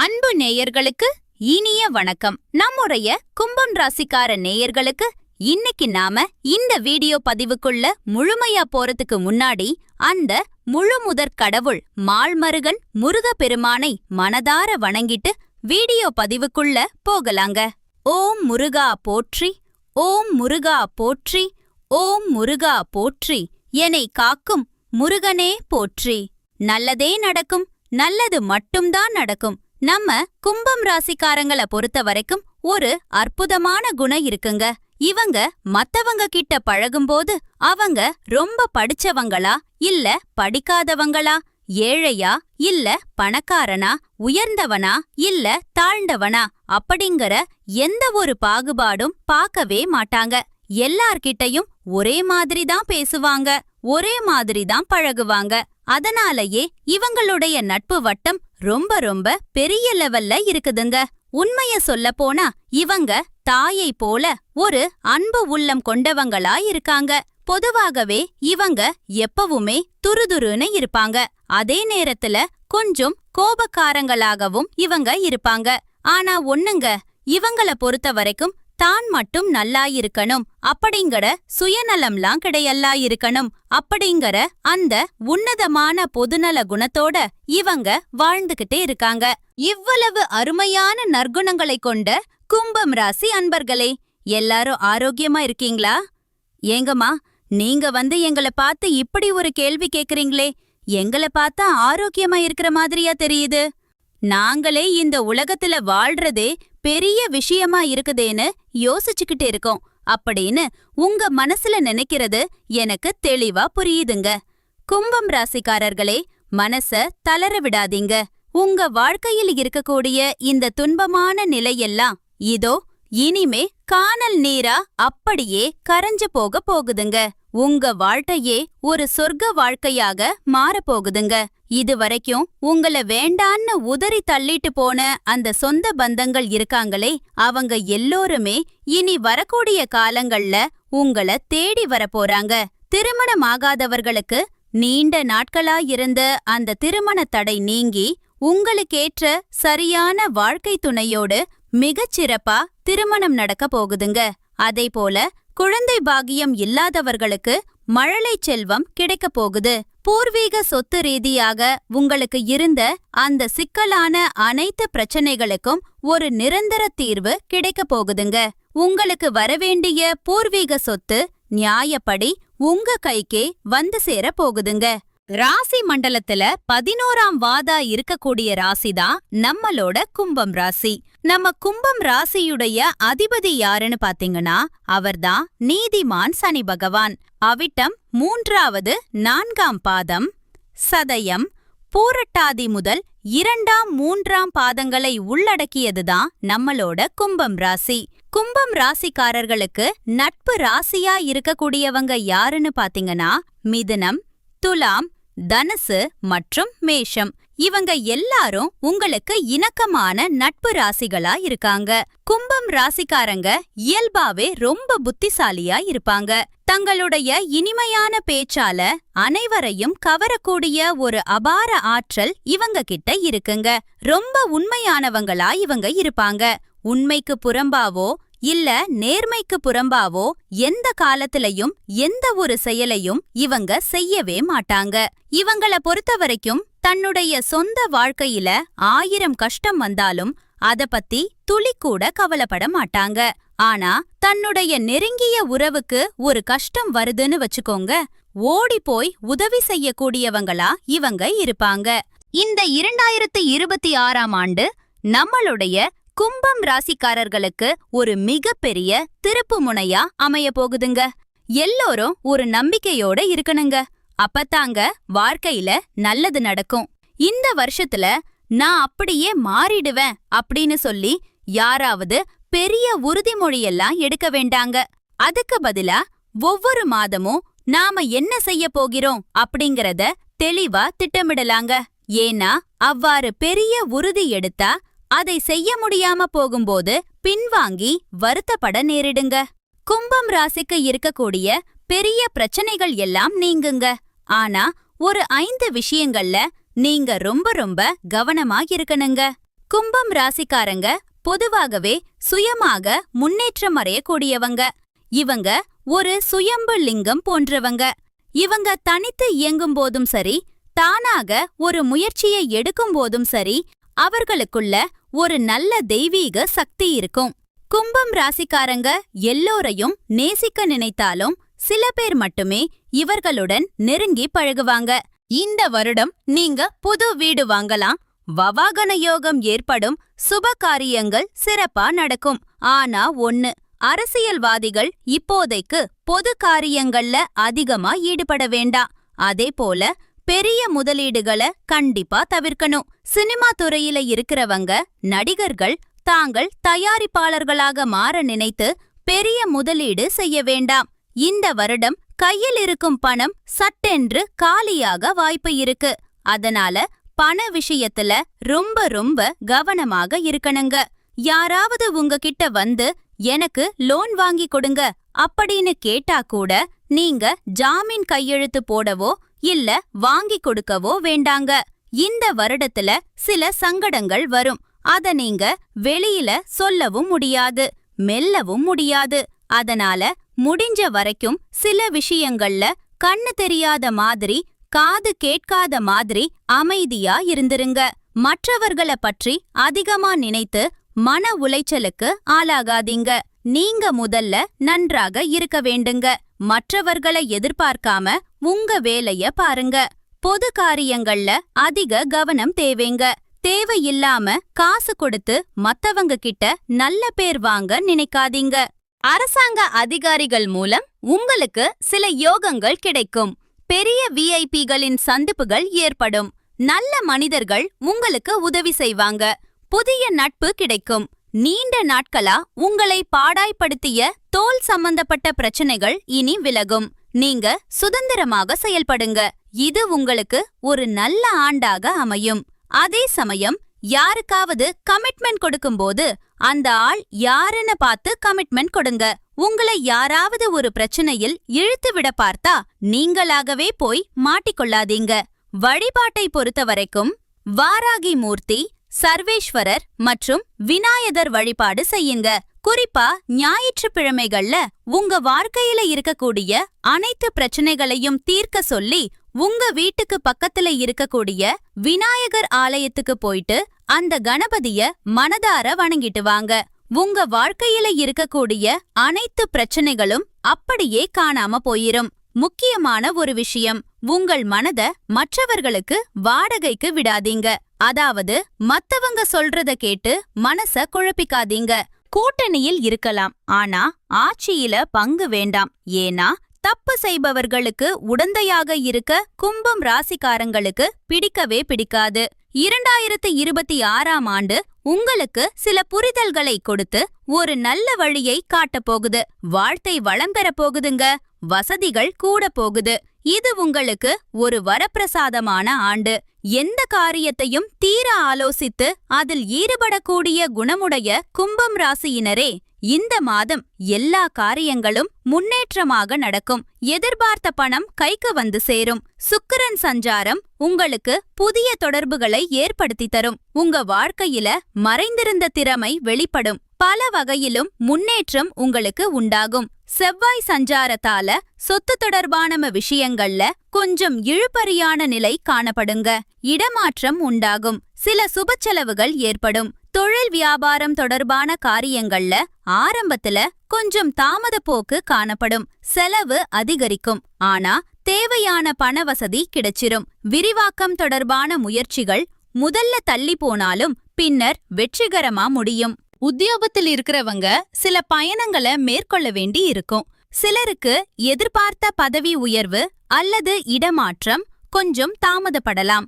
அன்பு நேயர்களுக்கு இனிய வணக்கம். நம்முடைய கும்பம் ராசிக்கார நேயர்களுக்கு இன்னைக்கு நாம இந்த வீடியோ பதிவுக்குள்ள முழுமையா போறதுக்கு முன்னாடி அந்த முழுமுதற் கடவுள் மால்மருகன் முருகப்பெருமானை மனதார வணங்கிட்டு வீடியோ பதிவுக்குள்ள போகலாங்க. ஓம் முருகா போற்றி, ஓம் முருகா போற்றி, ஓம் முருகா போற்றி, என்னை காக்கும் முருகனே போற்றி. நல்லதே நடக்கும், நல்லது மட்டும்தான் நடக்கும். நம்ம கும்பம் ராசிக்காரங்கள பொறுத்த வரைக்கும் ஒரு அற்புதமான குணம் இருக்குங்க. இவங்க மத்தவங்க கிட்ட பழகும்போது அவங்க ரொம்ப படிச்சவங்களா இல்ல படிக்காதவங்களா, ஏழையா இல்ல பணக்காரனா, உயர்ந்தவனா இல்ல தாழ்ந்தவனா அப்படிங்கிற எந்த ஒரு பாகுபாடும் பார்க்கவே மாட்டாங்க. எல்லார்கிட்டயும் ஒரே மாதிரி தான் பேசுவாங்க, ஒரே மாதிரி தான் பழகுவாங்க. அதனாலயே இவங்களுடைய நட்பு வட்டம் ரொம்ப ரொம்ப பெரிய லெவல்ல இருக்குதுங்க. உண்மைய சொல்ல போனா இவங்க தாயை போல ஒரு அன்பு உள்ளம் கொண்டவங்களா இருக்காங்க. பொதுவாகவே இவங்க எப்பவுமே துருதுருன்னு இருப்பாங்க. அதே நேரத்துல கொஞ்சம் கோபக்காரங்களாகவும் இவங்க இருப்பாங்க. ஆனா ஒண்ணுங்க, இவங்கள பொறுத்த வரைக்கும் தான் மட்டும் நல்லா இருக்கணும் அப்படிங்கிற சுயநலம்லாம் கிடையல்லா இருக்கணும் அப்படிங்கிற அந்த உன்னதமான பொதுநல குணத்தோட இவங்க வாழ்ந்துகிட்டே இருக்காங்க. இவ்வளவு அருமையான நற்குணங்களை கொண்ட கும்பம் ராசி அன்பர்களே, எல்லாரும் ஆரோக்கியமா இருக்கீங்களா? ஏங்கம்மா, நீங்க எங்களை பார்த்து இப்படி ஒரு கேள்வி கேக்குறீங்களே, எங்களை பார்த்தா ஆரோக்கியமா இருக்கிற மாதிரியா தெரியுது? நாங்களே இந்த உலகத்துல வாழ்றதே பெரிய விஷயமா இருக்குதேன்னு யோசிச்சுக்கிட்டு இருக்கோம் அப்படின்னு உங்க மனசுல நினைக்கிறது எனக்கு தெளிவா புரியுதுங்க. கும்பம் ராசிக்காரர்களே, மனச தளர விடாதீங்க. உங்க வாழ்க்கையில் இருக்கக்கூடிய இந்த துன்பமான நிலையெல்லாம் இதோ இனிமே காணல் நீரா அப்படியே கரைஞ்சு போக போகுதுங்க. உங்க வாழ்க்கையே ஒரு சொர்க்க வாழ்க்கையாக மாறப்போகுதுங்க. இதுவரைக்கும் உங்கள வேண்டான்னு உதறி தள்ளிட்டு போன அந்த சொந்த பந்தங்கள் இருக்காங்களே, அவங்க எல்லோருமே இனி வரக்கூடிய காலங்கள்ல உங்கள தேடி வரப்போறாங்க. திருமணமாகாதவர்களுக்கு நீண்ட நாட்களாயிருந்த அந்த திருமண தடை நீங்கி உங்களுக்கேற்ற சரியான வாழ்க்கை துணையோடு மிகச்சிறப்பா திருமணம் நடக்க போகுதுங்க. அதேபோல குழந்தை பாக்கியம் இல்லாதவர்களுக்கு மழலை செல்வம் கிடைக்க போகுது. பூர்வீக சொத்து ரீதியாக உங்களுக்கு இருந்த அந்த சிக்கலான அனைத்து பிரச்சனைகளுக்கும் ஒரு நிரந்தர தீர்வு கிடைக்க போகுதுங்க. உங்களுக்கு வரவேண்டிய பூர்வீக சொத்து நியாயப்படி உங்க கைக்கே வந்து சேர போகுதுங்க. ராசி மண்டலத்துல 11ஆம் வாதா இருக்கக்கூடிய ராசிதான் நம்மளோட கும்பம் ராசி. நம்ம கும்பம் ராசியுடைய அதிபதி யாருன்னு பாத்தீங்கன்னா அவர்தான் நீதிமான் சனி பகவான். அவிட்டம் 3வது 4ஆம் பாதம், சதயம், பூரட்டாதி முதல் 2ஆம் 3ஆம் பாதங்களை உள்ளடக்கியதுதான் நம்மளோட கும்பம் ராசி. கும்பம் ராசிக்காரர்களுக்கு நட்பு ராசியா இருக்கக்கூடியவங்க யாருன்னு பாத்தீங்கன்னா மிதுனம், துலாம், தனுசு மற்றும் மேஷம். இவங்க எல்லாரும் உங்களுக்கு இணக்கமான நட்பு ராசிகளா இருக்காங்க. கும்பம் ராசிக்காரங்க இயல்பாவே ரொம்ப புத்திசாலியா இருப்பாங்க. தங்களுடைய இனிமையான பேச்சால அனைவரையும் கவரக்கூடிய ஒரு அபார ஆற்றல் இவங்க கிட்ட இருக்குங்க. ரொம்ப உண்மையானவங்களா இவங்க இருப்பாங்க. உண்மைக்கு புறம்பாவோ இல்ல நேர்மைக்கு புறம்பாவோ எந்த காலத்திலையும் எந்த ஒரு செயலையும் இவங்க செய்யவே மாட்டாங்க. இவங்கள பொறுத்த வரைக்கும் தன்னுடைய சொந்த வாழ்க்கையில 1000 கஷ்டம் வந்தாலும் அத பத்தி துளி கூட கவலைப்பட மாட்டாங்க. ஆனா தன்னுடைய நெருங்கிய உறவுக்கு ஒரு கஷ்டம் வருதுன்னு வச்சுக்கோங்க, ஓடி போய் உதவி செய்யக்கூடியவங்களா இவங்க இருப்பாங்க. இந்த 2026ஆம் ஆண்டு நம்மளுடைய கும்பம் ராசிக்காரர்களுக்கு ஒரு மிகப்பெரிய திருப்பு முனையா அமைய போகுதுங்க. எல்லோரும் ஒரு நம்பிக்கையோட இருக்கணுங்க. அப்பத்தாங்க வாழ்க்கையில நல்லது நடக்கும். இந்த வருஷத்துல நான் அப்படியே மாறிடுவேன் அப்படின்னு சொல்லி யாராவது பெரிய உறுதிமொழியெல்லாம் எடுக்க வேண்டாங்க. அதுக்கு பதிலா ஒவ்வொரு மாதமும் நாம என்ன செய்ய போகிறோம் அப்படிங்கறத தெளிவா திட்டமிடலாங்க. ஏன்னா அவ்வாறு பெரிய உறுதி எடுத்தா அதை செய்ய முடியாம போகும்போது பின்வாங்கி வருத்தப்பட நேரிடுங்க. கும்பம் ராசிக்கு இருக்கக்கூடிய பெரிய பிரச்சனைகள் எல்லாம் நீங்குங்க. ஆனா ஒரு 5 விஷயங்கள்ல நீங்க ரொம்ப ரொம்ப கவனமா இருக்கணுங்க. கும்பம் ராசிக்காரங்க பொதுவாகவே சுயமாக முன்னேற்றம் அடையக்கூடியவங்க. இவங்க ஒரு சுயம்பு லிங்கம் போன்றவங்க. இவங்க தனித்து இயங்கும் போதும் சரி, தானாக ஒரு முயற்சியை எடுக்கும் போதும் சரி, அவர்களுக்குள்ள ஒரு நல்ல தெய்வீக சக்தி இருக்கும். கும்பம் ராசிக்காரங்க எல்லோரையும் நேசிக்க நினைத்தாலும் சில பேர் மட்டுமே இவர்களுடன் நெருங்கி பழகுவாங்க. இந்த வருடம் நீங்க புது வீடு வாங்கலாம், வவாகன யோகம் ஏற்படும், சுப காரியங்கள் சிறப்பா நடக்கும். ஆனா ஒண்ணு, அரசியல்வாதிகள் இப்போதைக்கு பொது காரியங்கள்ல அதிகமா ஈடுபட வேண்டாம். அதே போல பெரிய முதலீடுகளை கண்டிப்பா தவிர்க்கணும். சினிமா துறையில இருக்கிறவங்க, நடிகர்கள் தாங்கள் தயாரிப்பாளர்களாக மாற நினைத்து பெரிய முதலீடு செய்ய வேண்டாம். இந்த வருடம் கையில் இருக்கும் பணம் சட்டென்று காலியாக வாய்ப்பு இருக்கு. அதனால பண விஷயத்துல ரொம்ப கவனமாக இருக்கணுங்க. யாராவது உங்ககிட்ட வந்து எனக்கு லோன் வாங்கி கொடுங்க அப்படின்னு கேட்டா கூட நீங்க ஜாமீன் கையெழுத்து போடவோ இல்ல வாங்கி கொடுக்கவோ வேண்டாங்க. இந்த வருடத்துல சில சங்கடங்கள் வரும். அத நீங்க வெளியில சொல்லவும் முடியாது, மெல்லவும் முடியாது. அதனால முடிஞ்ச வரைக்கும் சில விஷயங்கள்ல கண்ணு தெரியாத மாதிரி, காது கேட்காத மாதிரி அமைதியா இருந்திருங்க. மற்றவர்கள பற்றி அதிகமா நினைத்து மன உளைச்சலுக்கு ஆளாகாதீங்க. நீங்க முதல்ல நன்றாக இருக்க வேண்டுங்க. மற்றவர்களை எதிர்பார்க்காம உங்க வேலைய பாருங்க. பொது காரியங்கள்ல அதிக கவனம் தேவைங்க. தேவையில்லாம காசு கொடுத்து மத்தவங்க கிட்ட நல்ல பேர் வாங்க நினைக்காதீங்க. அரசாங்க அதிகாரிகள் மூலம் உங்களுக்கு சில யோகங்கள் கிடைக்கும். பெரிய விஐபிகளின் சந்திப்புகள் ஏற்படும். நல்ல மனிதர்கள் உங்களுக்கு உதவி செய்வாங்க. புதிய நட்பு கிடைக்கும். நீண்ட நாட்களா உங்களை பாடாய்படுத்திய தோல் சம்பந்தப்பட்ட பிரச்சனைகள் இனி விலகும். நீங்க சுதந்திரமாக செயல்படுங்க. இது உங்களுக்கு ஒரு நல்ல ஆண்டாக அமையும். அதே சமயம் யாருக்காவது கமிட்மெண்ட் கொடுக்கும்போது அந்த ஆள் யாருன்னு பார்த்து கமிட்மெண்ட் கொடுங்க. உங்களை யாராவது ஒரு பிரச்சனையில் இழுத்து விட பார்த்தா நீங்களாகவே போய் மாட்டிக்கொள்ளாதீங்க. வழிபாட்டை பொறுத்தவரைக்கும் வாராகி மூர்த்தி, சர்வேஸ்வரர் மற்றும் விநாயகர் வழிபாடு செய்யுங்க. குறிப்பா ஞாயிற்றுக்கிழமைகள்ல உங்க வாழ்க்கையில இருக்கக்கூடிய அனைத்து பிரச்சனைகளையும் தீர்க்க சொல்லி உங்க வீட்டுக்கு பக்கத்துல இருக்கக்கூடிய விநாயகர் ஆலயத்துக்கு போயிட்டு அந்த கணபதிய மனதார வணங்கிட்டு வாங்க. உங்க வாழ்க்கையில இருக்கக்கூடிய அனைத்து பிரச்சனைகளும் அப்படியே காணாம போயிரும். முக்கியமான ஒரு விஷயம், உங்கள் மனத மற்றவர்களுக்கு வாடகைக்கு விடாதீங்க. அதாவது மத்தவங்க சொல்றத கேட்டு மனச குழப்பிக்காதீங்க. கூட்டணியில் இருக்கலாம், ஆனா ஆட்சியில பங்கு வேண்டாம். ஏன்னா தப்பு செய்பவர்களுக்கு உடந்தையாக இருக்க கும்பம் ராசிக்காரங்களுக்கு பிடிக்கவே பிடிக்காது. 2026ஆம் ஆண்டு உங்களுக்கு சில புரிதல்களை கொடுத்து ஒரு நல்ல வழியை காட்டப் போகுது. வாழ்க்கை வளம் பெற போகுதுங்க. வசதிகள் கூட போகுது. இது உங்களுக்கு ஒரு வரப்பிரசாதமான ஆண்டு. எந்த காரியத்தையும் தீர ஆலோசித்து அதில் ஈடுபடக்கூடிய குணமுடைய கும்பம் ராசியினரே, இந்த மாதம் எல்லா காரியங்களும் முன்னேற்றமாக நடக்கும். எதிர்பார்த்த பணம் கைக்கு வந்து சேரும். சுக்கிரன் சஞ்சாரம் உங்களுக்கு புதிய தொடர்புகளை ஏற்படுத்தி தரும். உங்க வாழ்க்கையில மறைந்திருந்த திறமை வெளிப்படும். பல வகையிலும் முன்னேற்றம் உங்களுக்கு உண்டாகும். செவ்வாய் சஞ்சாரத்தால சொத்து தொடர்பான விஷயங்கள்ல கொஞ்சம் இழுபறியான நிலை காணப்படுங்க. இடமாற்றம் உண்டாகும். சில சுப செலவுகள் ஏற்படும். தொழில் வியாபாரம் தொடர்பான காரியங்கள்ல ஆரம்பத்துல கொஞ்சம் தாமத போக்கு காணப்படும். செலவு அதிகரிக்கும். ஆனா தேவையான பண வசதி கிடைச்சிரும். விரிவாக்கம் தொடர்பான முயற்சிகள் முதல்ல தள்ளி போனாலும் பின்னர் வெற்றிகரமா முடியும். உத்தியோகத்தில் இருக்கிறவங்க சில பயணங்களை மேற்கொள்ள வேண்டி இருக்கும். சிலருக்கு எதிர்பார்த்த பதவி உயர்வு அல்லது இடமாற்றம் கொஞ்சம் தாமதப்படலாம்.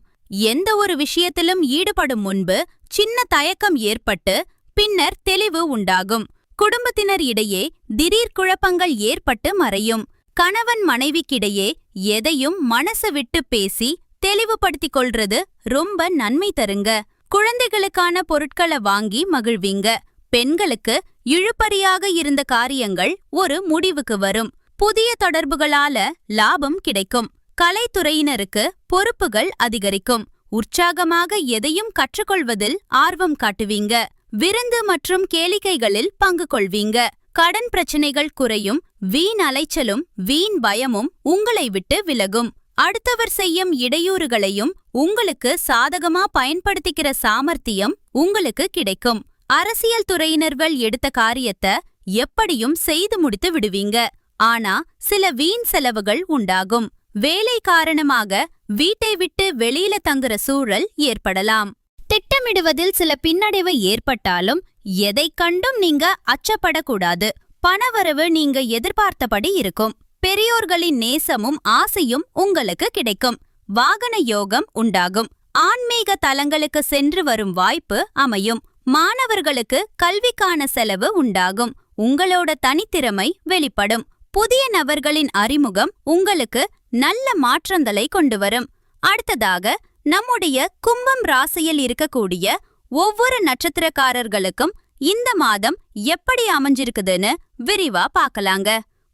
எந்த ஒரு விஷயத்திலும் ஈடுபடும் முன்பு சின்ன தயக்கம் ஏற்பட்டு பின்னர் தெளிவு உண்டாகும். குடும்பத்தினர் இடையே திடீர் குழப்பங்கள் ஏற்பட்டு மறையும். கணவன் மனைவிக்கிடையே எதையும் மனசு விட்டு பேசி தெளிவுபடுத்திக் கொள்றது ரொம்ப நன்மை தருங்க. குழந்தைகளுக்கான பொருட்களை வாங்கி மகிழ்வீங்க. பெண்களுக்கு இழுபறியாக இருந்த காரியங்கள் ஒரு முடிவுக்கு வரும். புதிய தொடர்புகளால லாபம் கிடைக்கும். கலைத்துறையினருக்கு பொறுப்புகள் அதிகரிக்கும். உற்சாகமாக எதையும் கற்றுக்கொள்வதில் ஆர்வம் காட்டுவீங்க. விருந்து மற்றும் கேளிக்கைகளில் பங்கு கொள்வீங்க. கடன் பிரச்சனைகள் குறையும். வீண் அலைச்சலும் வீண் பயமும் உங்களை விட்டு விலகும். அடுத்தவர் செய்யும் இடையூறுகளையும் உங்களுக்கு சாதகமா பயன்படுத்திக்கிற சாமர்த்தியம் உங்களுக்கு கிடைக்கும். அரசியல் துறையினர்கள் எடுத்த காரியத்தை எப்படியும் செய்து முடித்து விடுவீங்க. ஆனா சில வீண் செலவுகள் உண்டாகும். வேலை காரணமாக வீட்டை விட்டு வெளியில தங்குற சூழல் ஏற்படலாம். திட்டமிடுவதில் சில பின்னடைவு ஏற்பட்டாலும் எதை கண்டும் நீங்க அச்சப்படக்கூடாது. பணவரவு நீங்க எதிர்பார்த்தபடி இருக்கும். பெரியோர்களின் நேசமும் ஆசையும் உங்களுக்கு கிடைக்கும். வாகன யோகம் உண்டாகும். ஆன்மீக தலங்களுக்கு சென்று வரும் வாய்ப்பு அமையும். மாணவர்களுக்கு கல்விக்கான செலவு உண்டாகும். உங்களோட தனித்திறமை வெளிப்படும். புதிய நபர்களின் அறிமுகம் உங்களுக்கு நல்ல மாற்றங்களை கொண்டு வரும். அடுத்ததாக நம்முடைய கும்பம் ராசியில் இருக்கக்கூடிய ஒவ்வொரு நட்சத்திரக்காரர்களுக்கும் இந்த மாதம் எப்படி அமைஞ்சிருக்குதுன்னு விரிவா பார்க்கலாங்க.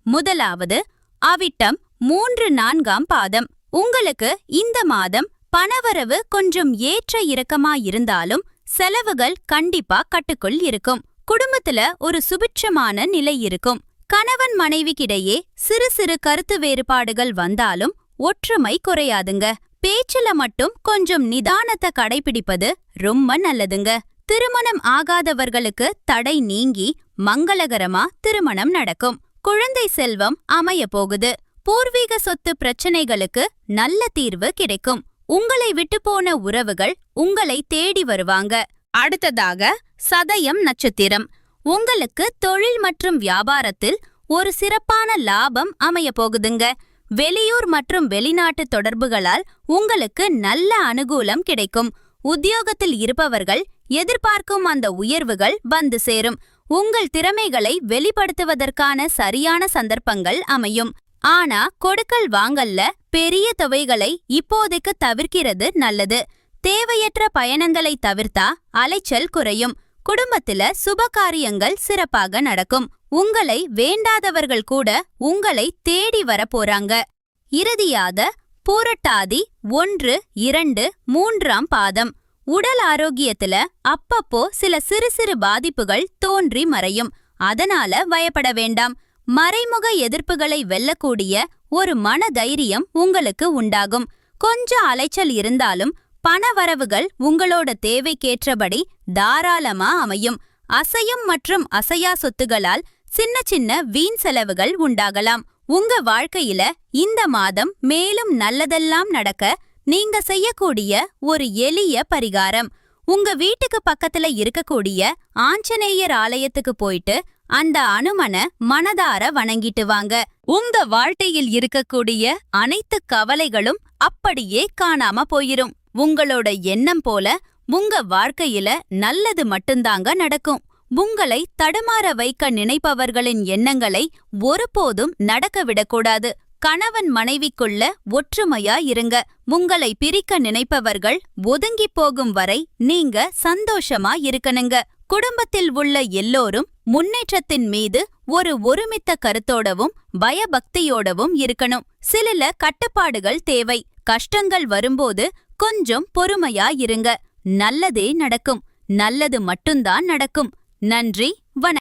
முதலாவது அவிட்டம் 3-4 பாதம். உங்களுக்கு இந்த மாதம் பணவரவு கொஞ்சம் ஏற்ற இறக்கமா இருந்தாலும் செலவுகள் கண்டிப்பா கட்டுக்குள் இருக்கும். குடும்பத்துல ஒரு சுபிட்சமான நிலை இருக்கும். கணவன் மனைவிக்கிடையே சிறு சிறு கருத்து வேறுபாடுகள் வந்தாலும் ஒற்றுமை குறையாதுங்க. பேச்சுல மட்டும் கொஞ்சம் நிதானத்தை கடைபிடிப்பது ரொம்ப நல்லதுங்க. திருமணம் ஆகாதவர்களுக்கு தடை நீங்கி மங்களகரமா திருமணம் நடக்கும். குழந்தை செல்வம் அமைய போகுது. பூர்வீக சொத்து பிரச்சனைகளுக்கு நல்ல தீர்வு கிடைக்கும். உங்களை விட்டு போன உறவுகள் உங்களை தேடி வருவாங்க. அடுத்ததாக சதயம் நட்சத்திரம். உங்களுக்கு தொழில் மற்றும் வியாபாரத்தில் ஒரு சிறப்பான லாபம் அமைய போகுதுங்க. வெளியூர் மற்றும் வெளிநாட்டு தொடர்புகளால் உங்களுக்கு நல்ல அனுகூலம் கிடைக்கும். உத்தியோகத்தில் இருப்பவர்கள் எதிர்பார்க்கும் அந்த உயர்வுகள் வந்து சேரும். உங்கள் திறமைகளை வெளிப்படுத்துவதற்கான சரியான சந்தர்ப்பங்கள் அமையும். ஆனா கொடுக்கல் வாங்கல்ல பெரிய தொகைகளை இப்போதைக்கு தவிர்க்கிறது நல்லது. தேவையற்ற பயணங்களை தவிர்த்தா அலைச்சல் குறையும். குடும்பத்துல சுபகாரியங்கள் சிறப்பாக நடக்கும். உங்களை வேண்டாதவர்கள் கூட உங்களை தேடி வர போறாங்க. இறுதியாக பூரட்டாதி 1-2-3 பாதம். உடல் ஆரோக்கியத்துல அப்பப்போ சில சிறு சிறு பாதிப்புகள் தோன்றி மறையும். அதனால பயப்பட வேண்டாம். மறைமுக எதிர்ப்புகளை வெல்லக்கூடிய ஒரு மன தைரியம் உங்களுக்கு உண்டாகும். கொஞ்சம் அலைச்சல் இருந்தாலும் பணவரவுகள் உங்களோட தேவைக்கேற்றபடி தாராளமா அமையும். அசையும் மற்றும் அசையா சொத்துகளால் சின்ன சின்ன வீண் செலவுகள் உண்டாகலாம். உங்க வாழ்க்கையில இந்த மாதம் மேலும் நல்லதெல்லாம் நடக்க நீங்க செய்யக்கூடிய ஒரு எளிய பரிகாரம், உங்க வீட்டுக்கு பக்கத்துல இருக்கக்கூடிய ஆஞ்சநேயர் ஆலயத்துக்கு போயிட்டு அந்த அனுமனை மனதார வணங்கிட்டு வாங்க. உங்க வாழ்க்கையில் இருக்கக்கூடிய அனைத்து கவலைகளும் அப்படியே காணாம போயிரும். உங்களோட எண்ணம் போல உங்க வாழ்க்கையில நல்லது மட்டும்தாங்க நடக்கும். உங்களை தடுமாற வைக்க நினைப்பவர்களின் எண்ணங்களை ஒருபோதும் நடக்க விடக்கூடாது. கணவன் மனைவிக்குள்ள ஒற்றுமையா இருங்க. உங்களை பிரிக்க நினைப்பவர்கள் ஒதுங்கி போகும் வரை நீங்க சந்தோஷமா இருக்கணுங்க. குடும்பத்தில் உள்ள எல்லோரும் முன்னேற்றத்தின் மீது ஒரு ஒருமித்த கருத்தோடவும் பயபக்தியோடவும் இருக்கணும். சில கட்டுப்பாடுகள் தேவை. கஷ்டங்கள் வரும்போது கொஞ்சம் பொறுமையா இருங்க. நல்லதே நடக்கும். நல்லது மட்டும்தான் நடக்கும். நன்றி, வணக்கம்.